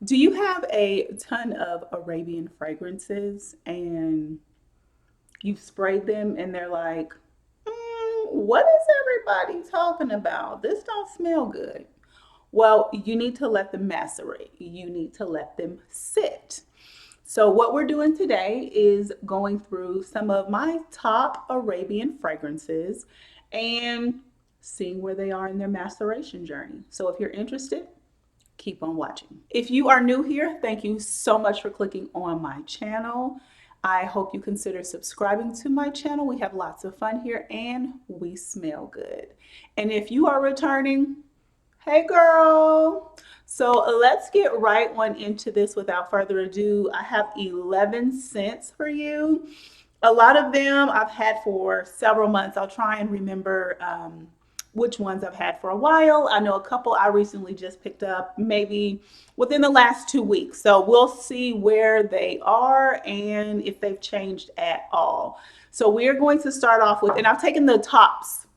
Do you have a ton of Arabian fragrances and you've sprayed them and they're like, what is everybody talking about? This don't smell good. Well, you need to let them macerate. You need to let them sit. So, what we're doing today is going through some of my top Arabian fragrances and seeing where they are in their maceration journey. So, if you're interested, keep on watching. If you are new here, thank you so much for clicking on my channel. I hope you consider subscribing to my channel. We have lots of fun here and we smell good. And if you are returning, hey girl. So let's get right on into this without further ado. I have 11 scents for you. A lot of them I've had for several months. I'll try and remember which ones I've had for a while. I know a couple I recently just picked up, maybe within the last 2 weeks. So we'll see where they are and if they've changed at all. So we're going to start off with, and I've taken the tops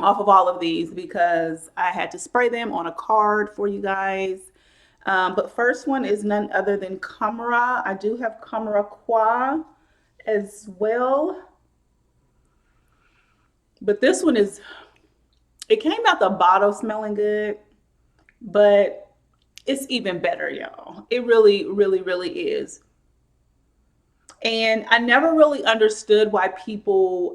off of all of these because I had to spray them on a card for you guys. But first one is none other than Camera. I do have Camera Qua as well. But this one is, it came out the bottle smelling good, but it's even better, y'all. It really, really, really is. And I never really understood why people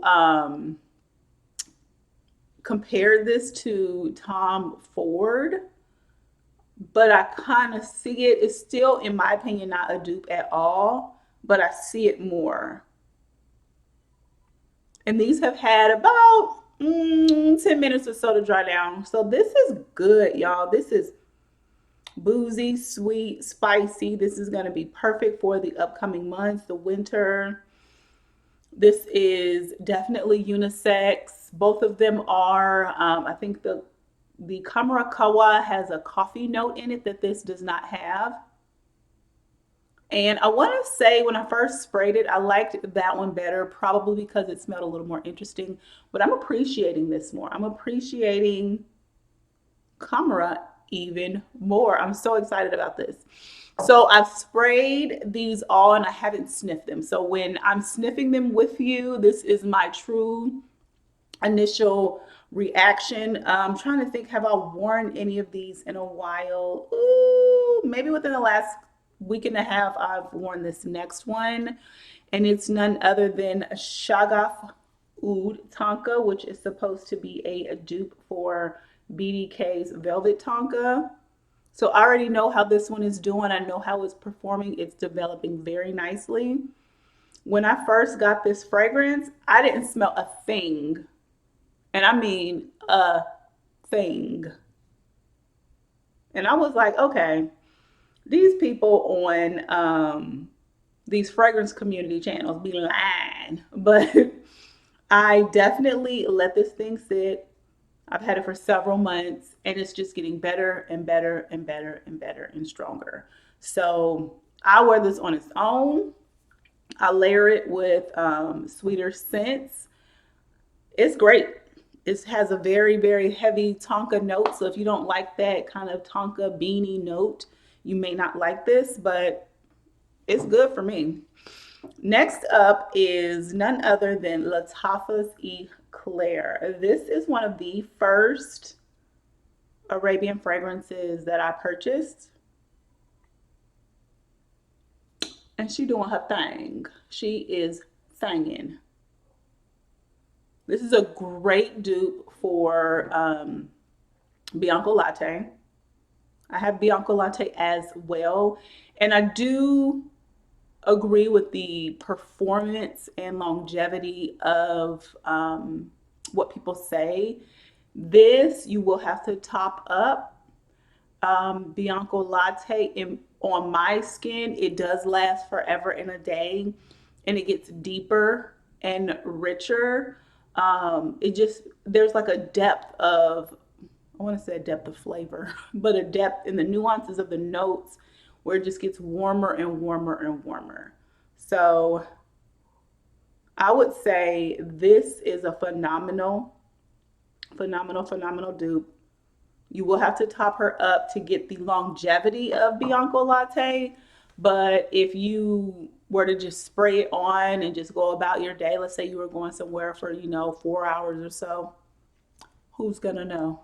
compared this to Tom Ford, but I kind of see it. It's still, in my opinion, not a dupe at all, but I see it more. And these have had about 10 minutes or so to dry down. So this is good, y'all. This is boozy, sweet, spicy. This is going to be perfect for the upcoming months, the winter. This is definitely unisex. Both of them are. I think the Kamara Kawa has a coffee note in it that this does not have. And I want to say when I first sprayed it, I liked that one better, probably because it smelled a little more interesting. But I'm appreciating this more. I'm appreciating Kamara even more. I'm so excited about this. So I've sprayed these all and I haven't sniffed them. So when I'm sniffing them with you, this is my true initial reaction. I'm trying to think, have I worn any of these in a while? Ooh, maybe within the last week and a half, I've worn this next one. And it's none other than Shagaf Oud Tonka, which is supposed to be a dupe for BDK's Velvet Tonka. So I already know how this one is doing. I know how it's performing. It's developing very nicely. When I first got this fragrance, I didn't smell a thing. And I mean a thing. And I was like, okay, these people on these fragrance community channels be lying. But I definitely let this thing sit. I've had it for several months and it's just getting better and better and better and better and stronger. So I wear this on its own. I layer it with sweeter scents. It's great. It has a very, very heavy Tonka note. So if you don't like that kind of Tonka beanie note, you may not like this, but it's good for me. Next up is none other than Lataffa's Eclair. This is one of the first Arabian fragrances that I purchased. And she doing her thing. She is thangin'. This is a great dupe for Bianco Latte. I have Bianco Latte as well. And I do agree with the performance and longevity of what people say. This you will have to top up. Bianco Latte on my skin, it does last forever and a day, and it gets deeper and richer. It just, there's like a depth of, I want to say a depth of flavor, but a depth in the nuances of the notes where it just gets warmer and warmer and warmer. So I would say this is a phenomenal, phenomenal, phenomenal dupe. You will have to top her up to get the longevity of Bianco Latte. But if you were to just spray it on and just go about your day, let's say you were going somewhere for, 4 hours or so, who's going to know?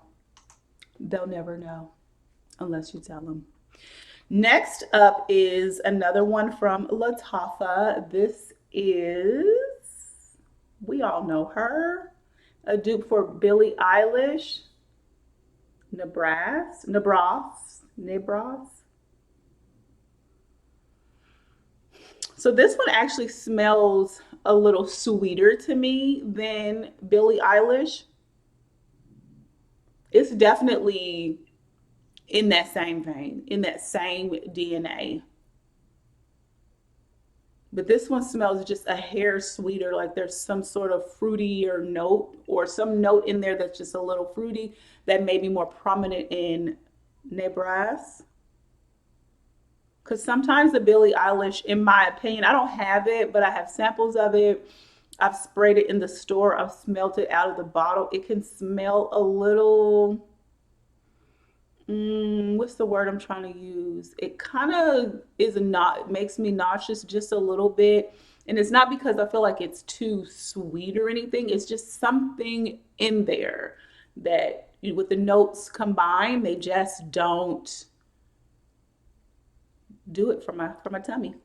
They'll never know unless you tell them. Next up is another one from Lataffa. This is, we all know her, a dupe for Billie Eilish. Nebras. So this one actually smells a little sweeter to me than Billie Eilish. It's definitely in that same vein, in that same DNA. But this one smells just a hair sweeter, like there's some sort of fruity or note or some note in there that's just a little fruity that may be more prominent in Nebras. Because sometimes the Billie Eilish, in my opinion, I don't have it, but I have samples of it. I've sprayed it in the store. I've smelled it out of the bottle. It can smell a little, what's the word I'm trying to use? It kind of is not, it makes me nauseous just a little bit. And it's not because I feel like it's too sweet or anything. It's just something in there that with the notes combined, they just don't do it for my tummy.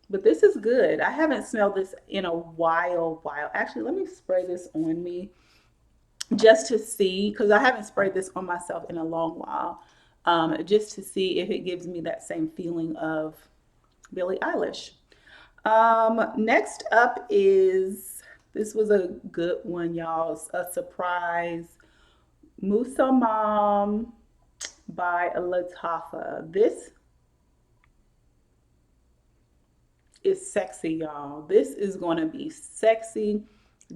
But this is good. I haven't smelled this in a while. Actually, let me spray this on me just to see, because I haven't sprayed this on myself in a long while, just to see if it gives me that same feeling of Billie Eilish. Next up is, this was a good one, y'all. A surprise. Musa Mom by Lataffa. This is sexy, y'all. This is going to be sexy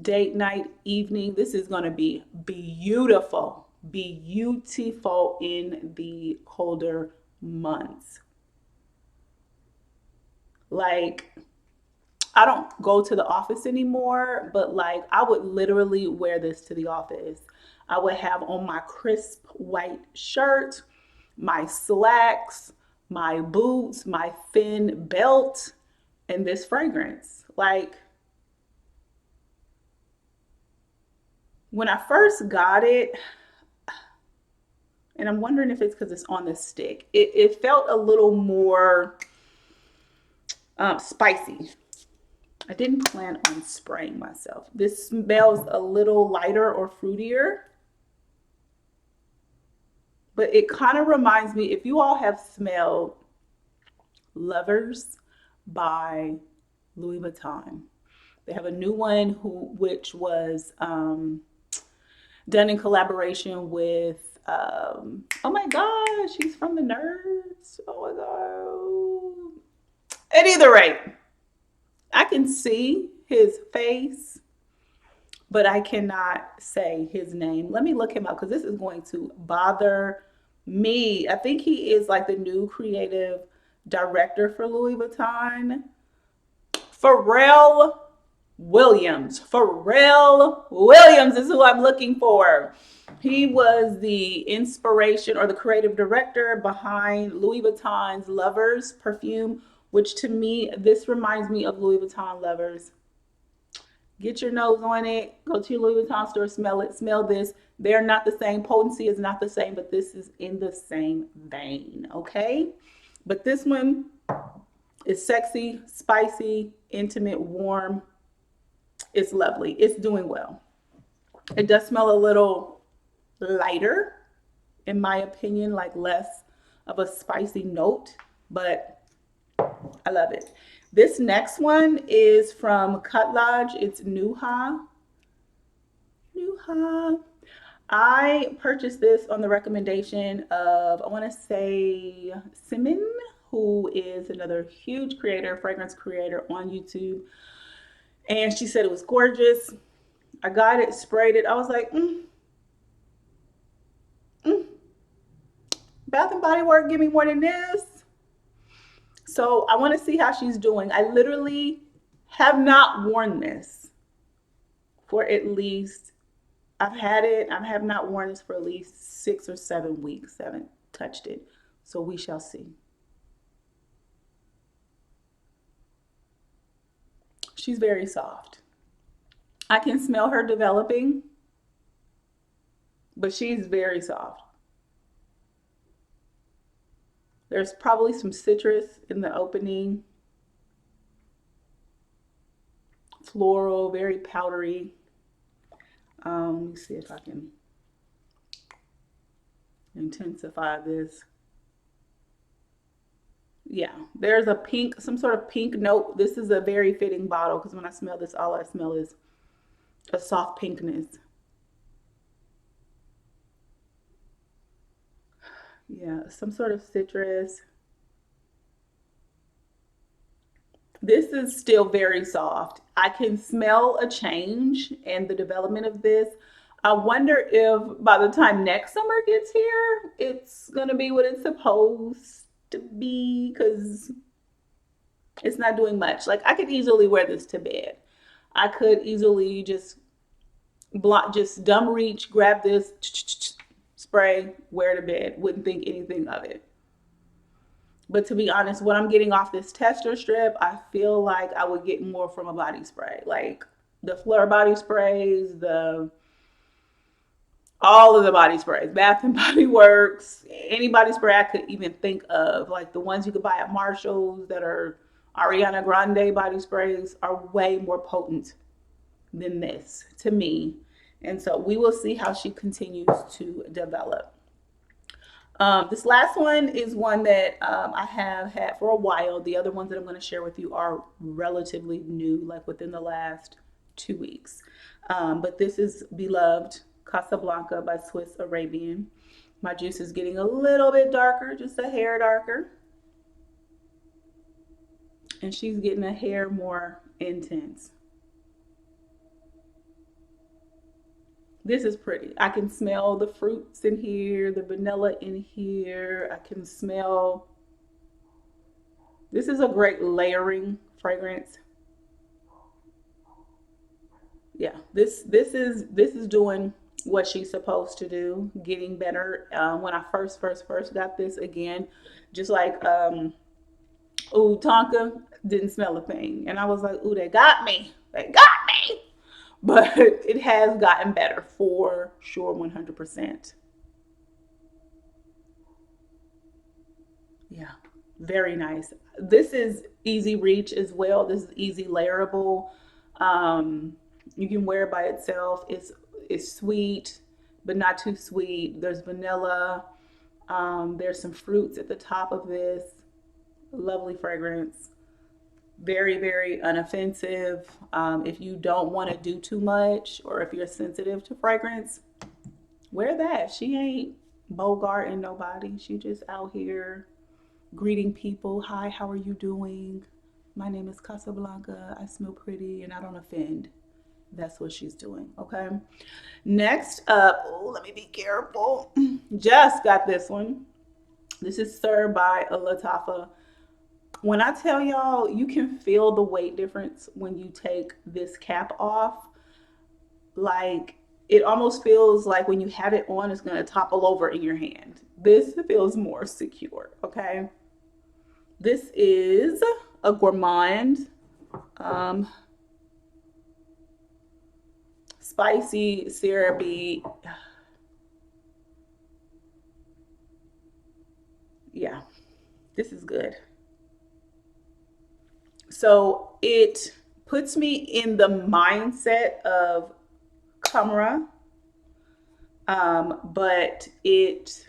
date night, evening. This is going to be beautiful, beautiful in the colder months. Like, I don't go to the office anymore, but like I would literally wear this to the office. I would have on my crisp white shirt, my slacks, my boots, my thin belt, and this fragrance. Like, when I first got it, and I'm wondering if it's because it's on the stick, it felt a little more spicy. I didn't plan on spraying myself. This smells a little lighter or fruitier, but it kind of reminds me, if you all have smelled Lovers by Louis Vuitton. They have a new one which was done in collaboration with, oh my gosh, he's from the Nerds. Oh my God. At either rate, I can see his face, but I cannot say his name. Let me look him up because this is going to bother me. I think he is like the new creative director for Louis Vuitton. Pharrell Williams. Pharrell Williams is who I'm looking for. He was the inspiration or the creative director behind Louis Vuitton's Lovers perfume, which to me, this reminds me of Louis Vuitton Lovers. Get your nose on it. Go to your Louis Vuitton store, smell it, smell this. They're not the same. Potency is not the same, but this is in the same vein, okay? But this one is sexy, spicy, intimate, warm. It's lovely. It's doing well. It does smell a little lighter, in my opinion, like less of a spicy note, but I love it. This next one is from Khadlaj. It's Nuha. I purchased this on the recommendation of, I want to say, Simon, who is another huge creator, fragrance creator on YouTube. And she said it was gorgeous. I got it, sprayed it. I was like, Bath and Body Works, give me more than this. So I want to see how she's doing. I literally have not worn this for at least I've had it. I have not worn this for at least 6 or 7 weeks. I haven't touched it. So we shall see. She's very soft. I can smell her developing, but she's very soft. There's probably some citrus in the opening, floral, very powdery. Let me see if I can intensify this. Yeah, there's a pink, some sort of pink note. This is a very fitting bottle because when I smell this, all I smell is a soft pinkness. Yeah, some sort of citrus. This is still very soft. I can smell a change in the development of this. I wonder if by the time next summer gets here, it's going to be what it's supposed to be because it's not doing much. Like I could easily wear this to bed. I could easily just block, just dumb reach, grab this, spray, wear to bed. Wouldn't think anything of it. But to be honest, what I'm getting off this tester strip, I feel like I would get more from a body spray. Like the Fleur body sprays, the all of the body sprays, Bath and Body Works, any body spray I could even think of, like the ones you could buy at Marshall's that are Ariana Grande body sprays, are way more potent than this to me. And so we will see how she continues to develop. This last one is one that I have had for a while. The other ones that I'm going to share with you are relatively new, like within the last 2 weeks. But this is beloved Casablanca by Swiss Arabian. My juice is getting a little bit darker, just a hair darker. And she's getting a hair more intense. This is pretty. I can smell the fruits in here, the vanilla in here. I can smell, this is a great layering fragrance. Yeah, this is doing what she's supposed to do, getting better. When I first got this, again, just like ooh, Tonka, didn't smell a thing, and I was like, ooh, they got me. But it has gotten better for sure, 100%. Yeah, very nice. This is easy reach as well. This is easy layerable. Um, you can wear it by itself. It's sweet, but not too sweet. There's vanilla. There's some fruits at the top of this. Lovely fragrance. Very, very unoffensive. If you don't want to do too much, or if you're sensitive to fragrance, wear that. She ain't bogarting nobody. She just out here greeting people. Hi, how are you doing? My name is Casablanca. I smell pretty and I don't offend. That's what she's doing. Okay. Next up, oh, let me be careful. Just got this one. This is Sir by Lataffa. When I tell y'all, you can feel the weight difference when you take this cap off. Like it almost feels like when you have it on, it's going to topple over in your hand. This feels more secure. Okay. This is a gourmand, um, spicy, syrupy. Yeah, this is good. So it puts me in the mindset of Camera, but it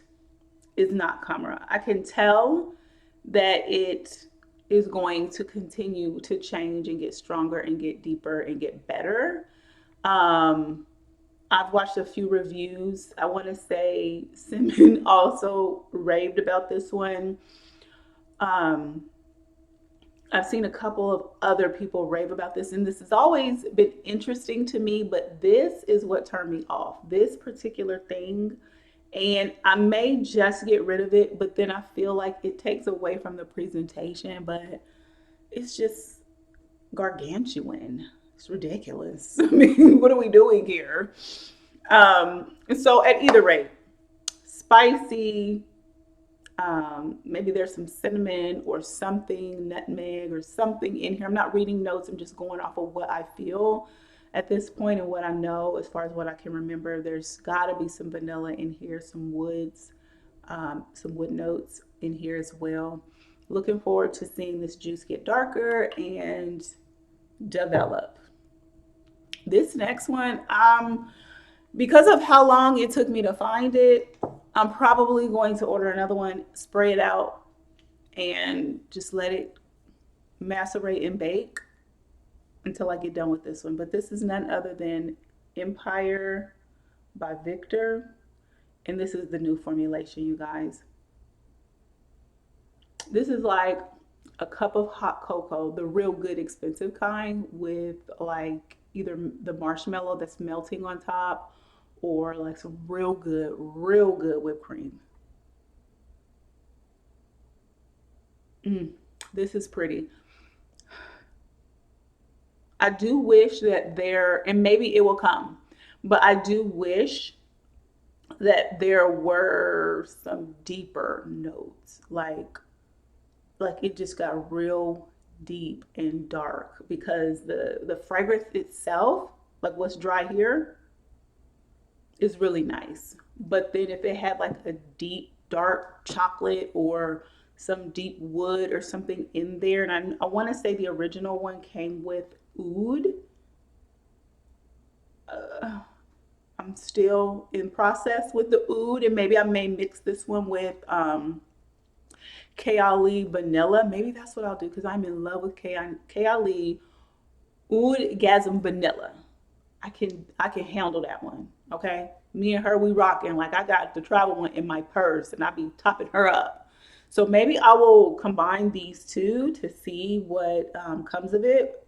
is not Camera. I can tell that it is going to continue to change and get stronger and get deeper and get better. Um, I've watched a few reviews. I want to say Simon also raved about this one. Um, I've seen a couple of other people rave about this, and this has always been interesting to me, but this is what turned me off. This particular thing, and I may just get rid of it, but then I feel like it takes away from the presentation, but it's just gargantuan. It's ridiculous. I mean, what are we doing here? So at either rate, spicy, maybe there's some cinnamon or something, nutmeg or something in here. I'm not reading notes. I'm just going off of what I feel at this point and what I know as far as what I can remember. There's got to be some vanilla in here, some wood notes in here as well. Looking forward to seeing this juice get darker and develop. This next one, because of how long it took me to find it, I'm probably going to order another one, spray it out, and just let it macerate and bake until I get done with this one. But this is none other than Empire by Victor. And this is the new formulation, you guys. This is like a cup of hot cocoa, the real good expensive kind, with like either the marshmallow that's melting on top or like some real good whipped cream. Mm, this is pretty. I do wish that there, and maybe it will come, but I do wish that there were some deeper notes, like it just got real deep and dark because the fragrance itself, like what's dry here, is really nice. But then if it had like a deep dark chocolate or some deep wood or something in there, and I want to say the original one came with oud. Uh, I'm still in process with the oud, and maybe I may mix this one with Kayali vanilla. Maybe that's what I'll do because I'm in love with Kayali Oudgasm vanilla. I can handle that one. Okay, me and her we rocking. Like I got the travel one in my purse, and I be topping her up. So maybe I will combine these two to see what comes of it.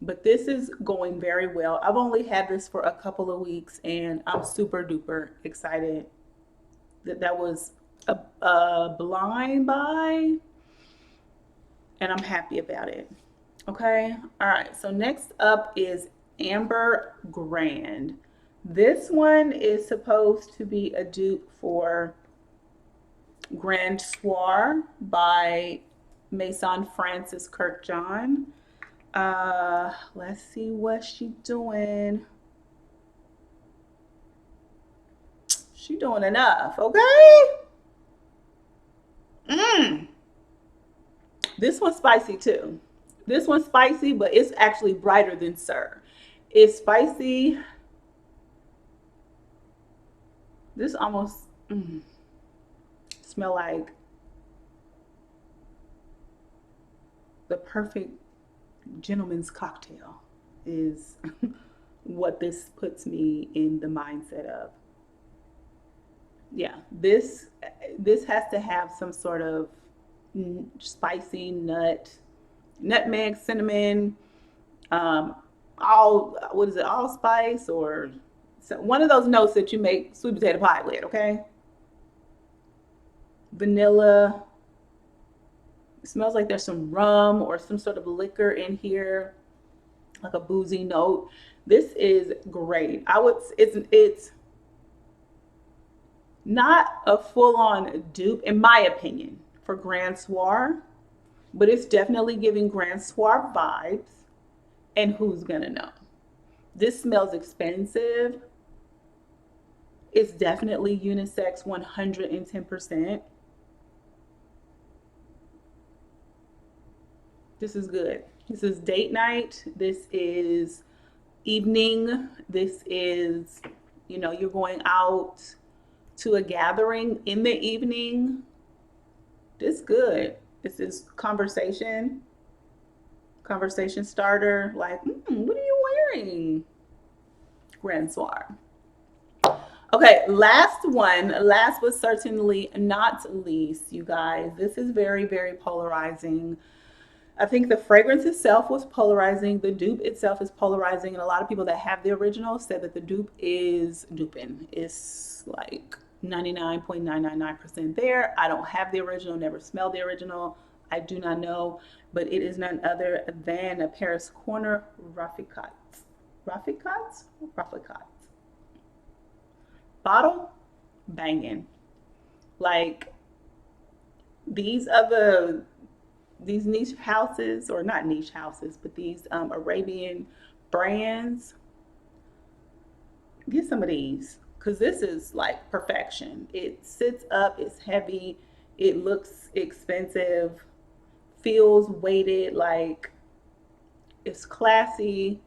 But this is going very well. I've only had this for a couple of weeks, and I'm super duper excited that was a blind buy, and I'm happy about it. Okay. All right. So next up is Amber Grand. This one is supposed to be a dupe for Grand Soir by Maison Francis Kirkjohn. Let's see what she doing. She doing enough, okay? Mm. This one's spicy too. This one's spicy, but it's actually brighter than Sir. It's spicy. This almost smell like the perfect gentleman's cocktail is what this puts me in the mindset of. Yeah, this has to have some sort of spicy nutmeg, cinnamon, um, all what is it, allspice or one of those notes that you make sweet potato pie with. Okay, vanilla. It smells like there's some rum or some sort of liquor in here, like a boozy note. This is great. It's not a full-on dupe, in my opinion, for Grand Soir, but it's definitely giving Grand Soir vibes. And who's gonna know? This smells expensive. It's definitely unisex 110%. This is good. This is date night. This is evening. This is, you're going out to a gathering in the evening. This good. This is conversation starter. Like, what are you wearing? Grand Soir. Okay, last but certainly not least, you guys. This is very, very polarizing. I think the fragrance itself was polarizing. The dupe itself is polarizing. And a lot of people that have the original said that the dupe is duping. It's like 99.999% there. I don't have the original, never smelled the original. I do not know, but it is none other than a Paris Corner Rafficat. Rafficat? Rafficat. bottle, banging. Like these other these niche houses, or not niche houses, but these Arabian brands, get some of these because this is like perfection. It sits up, it's heavy, it looks expensive, feels weighted, like it's classy,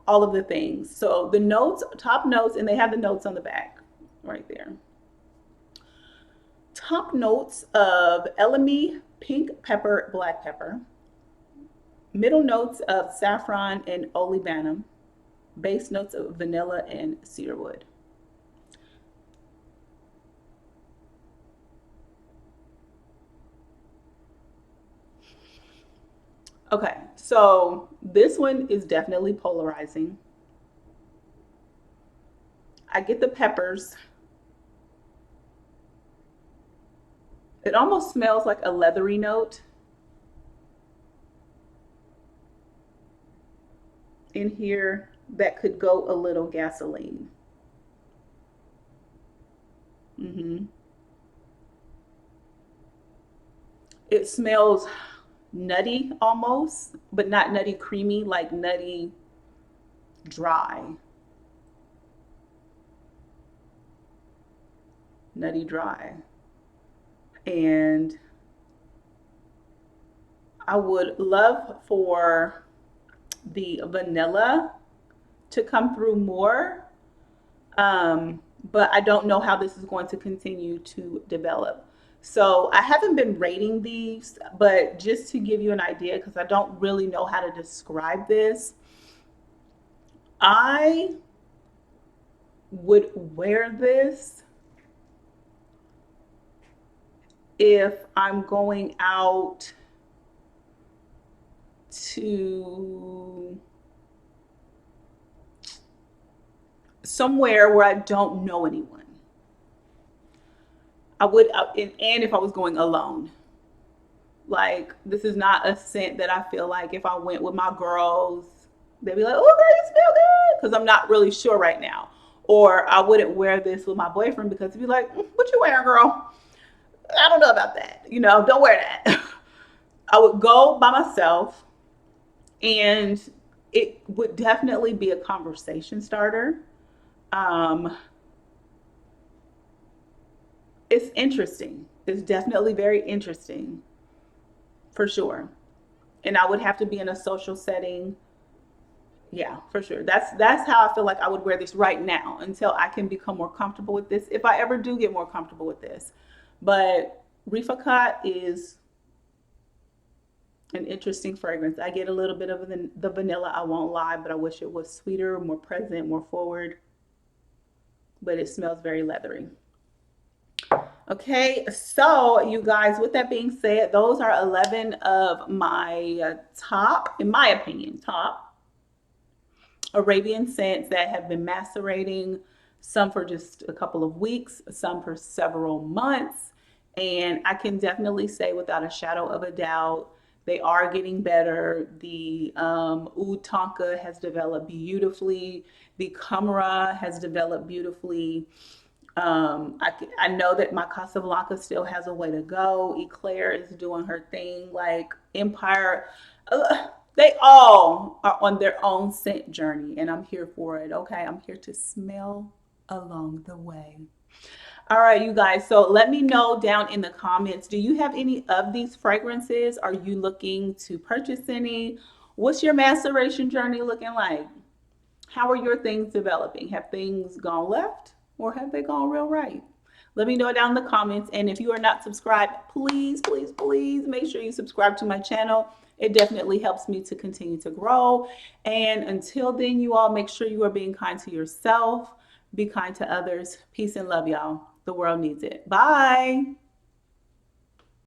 all of the things. So the notes, top notes, and they have the notes on the back right there. Top notes of elemi, pink pepper, black pepper. Middle notes of saffron and olibanum. Base notes of vanilla and cedarwood. Okay, so this one is definitely polarizing. I get the peppers. It almost smells like a leathery note in here that could go a little gasoline. Hmm. It smells nutty almost, but not nutty creamy, like nutty dry. Nutty dry. And I would love for the vanilla to come through more. But I don't know how this is going to continue to develop. So I haven't been rating these, but just to give you an idea, because I don't really know how to describe this, I would wear this if I'm going out to somewhere where I don't know anyone. I would, and if I was going alone. Like, this is not a scent that I feel like if I went with my girls, they'd be like, oh, girl, you smell good. Because I'm not really sure right now. Or I wouldn't wear this with my boyfriend because he'd be like, what you wearing, girl? I don't know about that. Don't wear that. I would go by myself, and it would definitely be a conversation starter. Um, it's interesting. It's definitely very interesting for sure. And I would have to be in a social setting. Yeah, for sure. That's how I feel like I would wear this right now until I can become more comfortable with this. If I ever do get more comfortable with this. But Rifakat is an interesting fragrance. I get a little bit of the vanilla, I won't lie, but I wish it was sweeter, more present, more forward. But it smells very leathery. Okay, so you guys, with that being said, those are 11 of my top, in my opinion, top Arabian scents that have been macerating, some for just a couple of weeks, some for several months. And I can definitely say without a shadow of a doubt, they are getting better. The Oud Tonka has developed beautifully. The Camera has developed beautifully. I know that my Casablanca still has a way to go. Eclair is doing her thing. Like Empire, they all are on their own scent journey, and I'm here for it. Okay, I'm here to smell along the way. All right, you guys. So let me know down in the comments. Do you have any of these fragrances? Are you looking to purchase any? What's your maceration journey looking like? How are your things developing? Have things gone left or have they gone real right? Let me know down in the comments. And if you are not subscribed, please, please, please make sure you subscribe to my channel. It definitely helps me to continue to grow. And until then, you all make sure you are being kind to yourself, be kind to others. Peace and love, y'all. The world needs it. Bye.